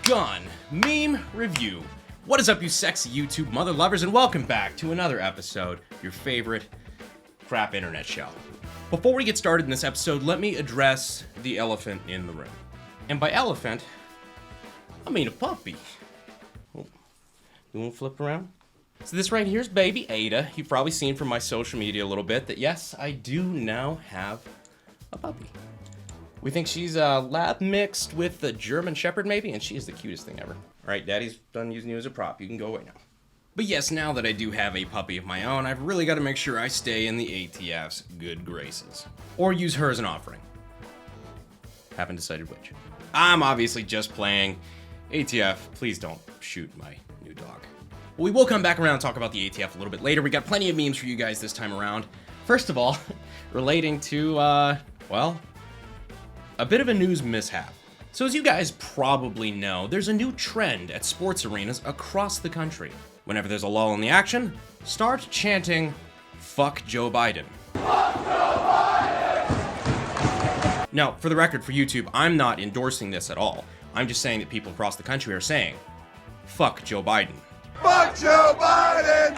Gun Meme Review. What is up, you sexy YouTube mother lovers, and welcome back to another episode of your favorite crap internet show. Before we get started in this episode, let me address the elephant in the room. And by elephant, I mean a puppy. Oh, you want to flip around? So this right here is baby Ada. You've probably seen from my social media a little bit that yes, I do now have a puppy. We think she's lab mixed with a German Shepherd maybe, and she is the cutest thing ever. All right, Daddy's done using you as a prop. You can go away now. But yes, now that I do have a puppy of my own, I've really got to make sure I stay in the ATF's good graces. Or use her as an offering. Haven't decided which. I'm obviously just playing. ATF, please don't shoot my new dog. We will come back around and talk about the ATF a little bit later. We got plenty of memes for you guys this time around. First of all, relating to, well, a bit of a news mishap. So as you guys probably know, there's a new trend at sports arenas across the country. Whenever there's a lull in the action, start chanting, "Fuck Joe Biden." Fuck Joe Biden! Now, for the record, for YouTube, I'm not endorsing this at all. I'm just saying that people across the country are saying, "Fuck Joe Biden." Fuck Joe Biden!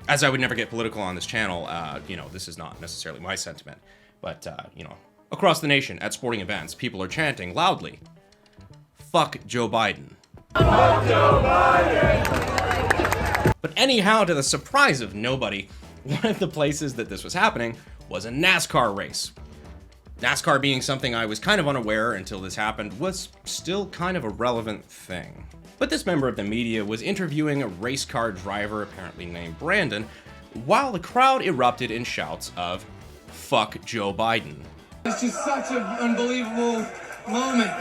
As I would never get political on this channel, this is not necessarily my sentiment, but, across the nation, at sporting events, people are chanting loudly, "Fuck Joe Biden." Fuck Joe Biden! But anyhow, to the surprise of nobody, one of the places that this was happening was a NASCAR race. NASCAR being something I was kind of unaware until this happened was still kind of a relevant thing. But this member of the media was interviewing a race car driver, apparently named Brandon, while the crowd erupted in shouts of, "Fuck Joe Biden." It's just such an unbelievable moment.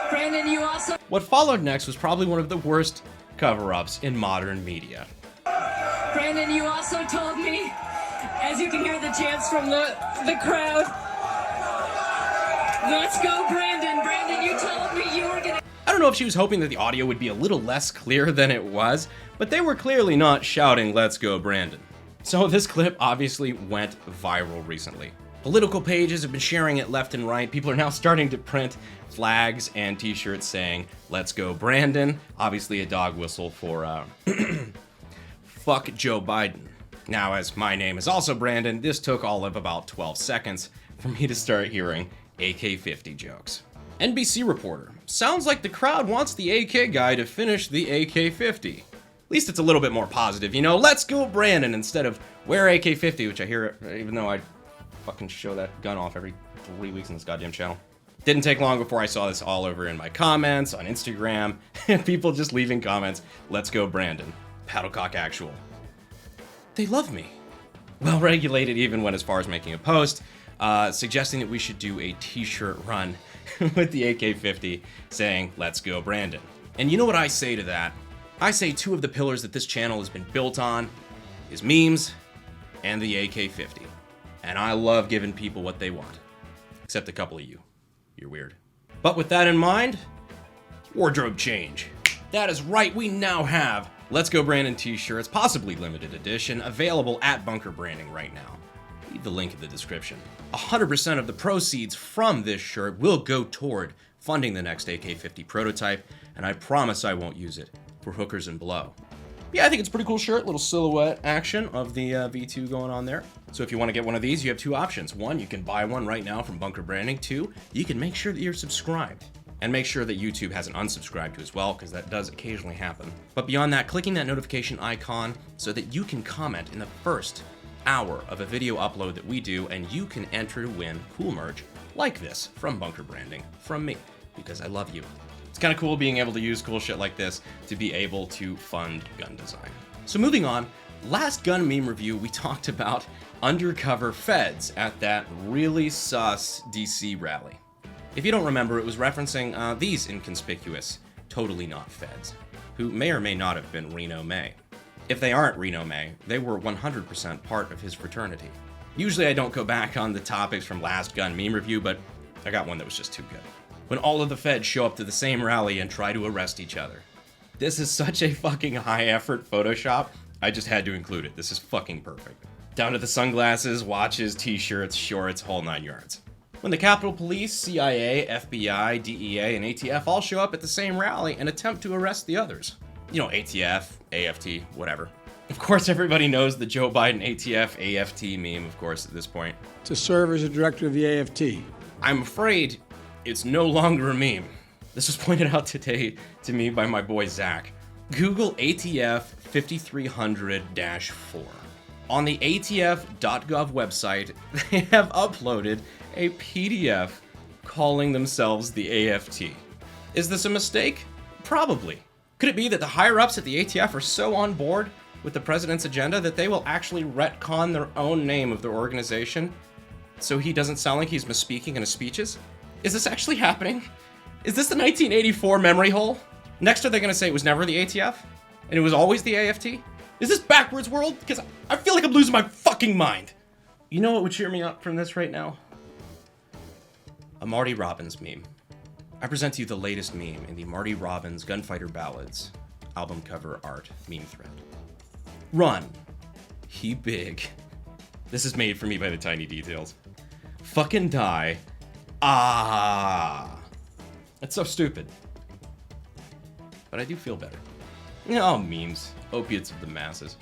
Brandon, you also... What followed next was probably one of the worst cover-ups in modern media. Brandon, you also told me, as you can hear the chants from the crowd, "Let's go, Brandon." Brandon, you told me you were gonna... I don't know if she was hoping that the audio would be a little less clear than it was, but they were clearly not shouting, "Let's go, Brandon." So this clip obviously went viral recently. Political pages have been sharing it left and right. People are now starting to print flags and t-shirts saying, "Let's go, Brandon." Obviously a dog whistle for, "Fuck Joe Biden." Now, as my name is also Brandon, this took all of about 12 seconds for me to start hearing AK-50 jokes. NBC reporter, "Sounds like the crowd wants the AK guy to finish the AK-50. At least it's a little bit more positive, "Let's go, Brandon," instead of "Wear AK-50, which I hear, even though I fucking show that gun off every 3 weeks on this goddamn channel. Didn't take long before I saw this all over in my comments, on Instagram, and people just leaving comments, "Let's go, Brandon. Paddlecock actual." They love me. Well regulated even went as far as making a post, suggesting that we should do a t-shirt run with the AK-50 saying, "Let's go, Brandon." And you know what I say to that? I say two of the pillars that this channel has been built on is memes and the AK-50. And I love giving people what they want. Except a couple of you. You're weird. But with that in mind, wardrobe change. That is right, we now have Let's Go Brandon t-shirts, possibly limited edition, available at Bunker Branding right now. Leave the link in the description. 100% of the proceeds from this shirt will go toward funding the next AK-50 prototype, and I promise I won't use it for hookers and blow. Yeah, I think it's a pretty cool shirt, little silhouette action of the V2 going on there. So if you want to get one of these, you have two options. One, you can buy one right now from Bunker Branding. Two, you can make sure that you're subscribed. And make sure that YouTube hasn't unsubscribed to as well, because that does occasionally happen. But beyond that, clicking that notification icon so that you can comment in the first hour of a video upload that we do, and you can enter to win cool merch like this from Bunker Branding, from me, because I love you. It's kind of cool being able to use cool shit like this to be able to fund gun design. So moving on, last gun meme review, we talked about undercover feds at that really sus DC rally. If you don't remember, it was referencing these inconspicuous, totally not feds, who may or may not have been Reno May. If they aren't Reno May, they were 100% part of his fraternity. Usually I don't go back on the topics from last gun meme review, but I got one that was just too good. When all of the feds show up to the same rally and try to arrest each other. This is such a fucking high effort Photoshop, I just had to include it. This is fucking perfect. Down to the sunglasses, watches, t-shirts, shorts, whole 9 yards. When the Capitol Police, CIA, FBI, DEA, and ATF all show up at the same rally and attempt to arrest the others. You know, ATF, AFT, whatever. Of course, everybody knows the Joe Biden ATF, AFT meme, of course, at this point. To serve as a director of the AFT. I'm afraid it's no longer a meme. This was pointed out today to me by my boy Zach. Google ATF 5300-4. On the ATF.gov website, they have uploaded a PDF calling themselves the AFT. Is this a mistake? Probably. Could it be that the higher-ups at the ATF are so on board with the president's agenda that they will actually retcon their own name of their organization so he doesn't sound like he's misspeaking in his speeches? Is this actually happening? Is this the 1984 memory hole? Next, are they going to say it was never the ATF? And it was always the AFT? Is this backwards world? Because I feel like I'm losing my fucking mind. You know what would cheer me up from this right now? A Marty Robbins meme. I present to you the latest meme in the Marty Robbins Gunfighter Ballads album cover art meme thread. Run. He big. This is made for me by the Tiny Details. Fucking die. Ah. That's so stupid. But I do feel better. Oh, memes. Opiates of the masses.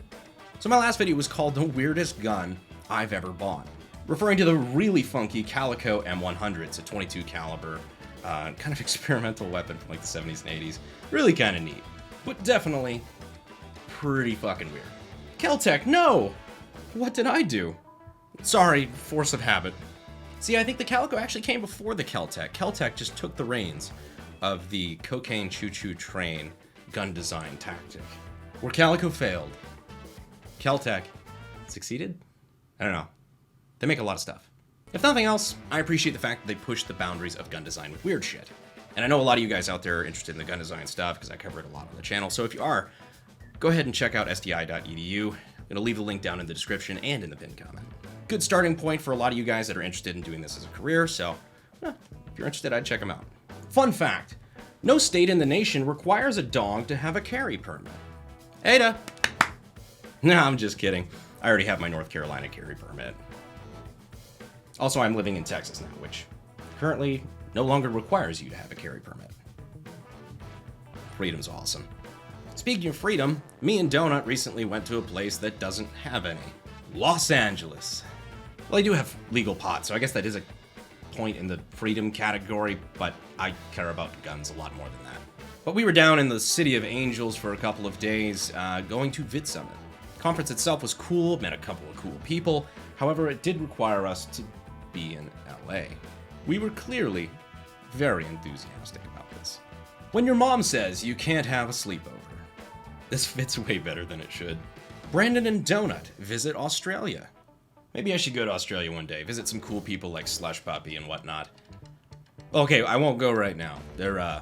So my last video was called The Weirdest Gun I've Ever Bought, referring to the really funky Calico M100. It's a 22 caliber, kind of experimental weapon from like the 70s and 80s. Really kind of neat, but definitely pretty fucking weird. Kel-Tec, no! What did I do? Sorry, force of habit. See, I think the Calico actually came before the Kel-Tec. Kel-Tec just took the reins of the cocaine choo-choo train gun design tactic. Where Calico failed, Kel-Tec succeeded? I don't know. They make a lot of stuff. If nothing else, I appreciate the fact that they push the boundaries of gun design with weird shit. And I know a lot of you guys out there are interested in the gun design stuff because I cover it a lot on the channel. So if you are, go ahead and check out sti.edu. It'll leave the link down in the description and in the pinned comment. Good starting point for a lot of you guys that are interested in doing this as a career. So if you're interested, I'd check them out. Fun fact. No state in the nation requires a dog to have a carry permit. Ada! No, I'm just kidding. I already have my North Carolina carry permit. Also, I'm living in Texas now, which currently no longer requires you to have a carry permit. Freedom's awesome. Speaking of freedom, me and Donut recently went to a place that doesn't have any. Los Angeles. Well, they do have legal pot, so I guess that is a point in the freedom category, but I care about guns a lot more than that. But we were down in the City of Angels for a couple of days, going to Vid Summit. The conference itself was cool, met a couple of cool people, however it did require us to be in LA. We were clearly very enthusiastic about this. When your mom says you can't have a sleepover, this fits way better than it should. Brandon and Donut visit Australia. Maybe I should go to Australia one day, visit some cool people like Slush Puppy and whatnot. Okay, I won't go right now. They're,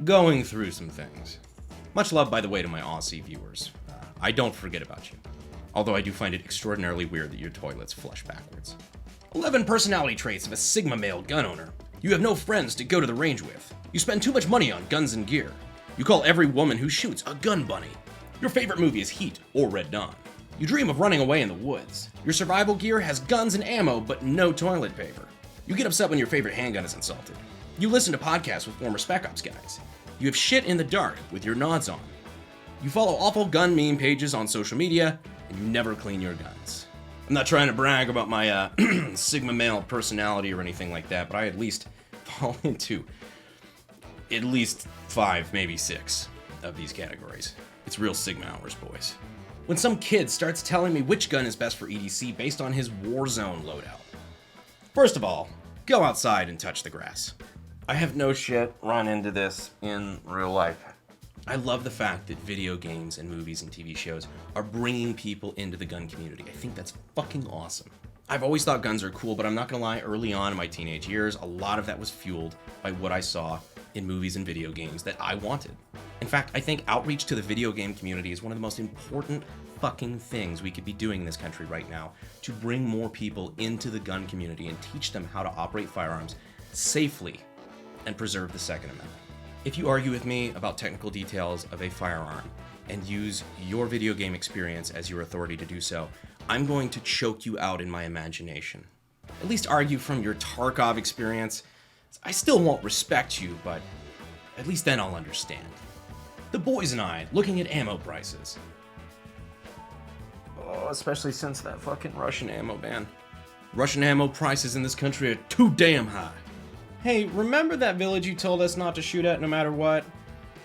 going through some things. Much love, by the way, to my Aussie viewers. I don't forget about you. Although I do find it extraordinarily weird that your toilets flush backwards. 11 personality traits of a Sigma male gun owner. You have no friends to go to the range with. You spend too much money on guns and gear. You call every woman who shoots a gun bunny. Your favorite movie is Heat or Red Dawn. You dream of running away in the woods. Your survival gear has guns and ammo, but no toilet paper. You get upset when your favorite handgun is insulted. You listen to podcasts with former Spec Ops guys. You have shit in the dark with your nods on. You follow awful gun meme pages on social media, and you never clean your guns. I'm not trying to brag about my Sigma male personality or anything like that, but I at least fall into at least 5, maybe 6 of these categories. It's real Sigma hours, boys. When some kid starts telling me which gun is best for EDC based on his Warzone loadout. First of all, go outside and touch the grass. I have no shit run into this in real life. I love the fact that video games and movies and TV shows are bringing people into the gun community. I think that's fucking awesome. I've always thought guns are cool, but I'm not gonna lie, early on in my teenage years, a lot of that was fueled by what I saw in movies and video games that I wanted. In fact, I think outreach to the video game community is one of the most important fucking things we could be doing in this country right now to bring more people into the gun community and teach them how to operate firearms safely and preserve the Second Amendment. If you argue with me about technical details of a firearm and use your video game experience as your authority to do so, I'm going to choke you out in my imagination. At least argue from your Tarkov experience. I still won't respect you, but at least then I'll understand. The boys and I looking at ammo prices. Oh, especially since that fucking Russian ammo ban. Russian ammo prices in this country are too damn high. Hey, remember that village you told us not to shoot at no matter what?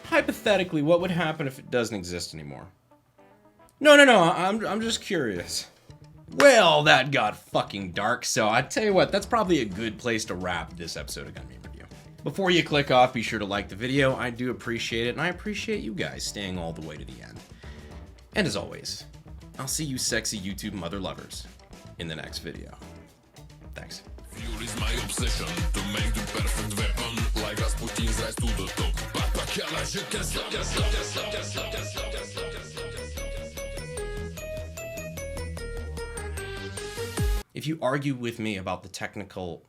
Hypothetically, what would happen if it doesn't exist anymore? No, I'm just curious. Well, that got fucking dark, so I tell you what, that's probably a good place to wrap this episode of Gun Game Review. Before you click off, be sure to like the video. I do appreciate it, and I appreciate you guys staying all the way to the end. And as always, I'll see you sexy YouTube mother lovers in the next video. Thanks. Fuel is my obsession to make the perfect weapon, like Rasputin's rise to the top. If you argue with me about the technical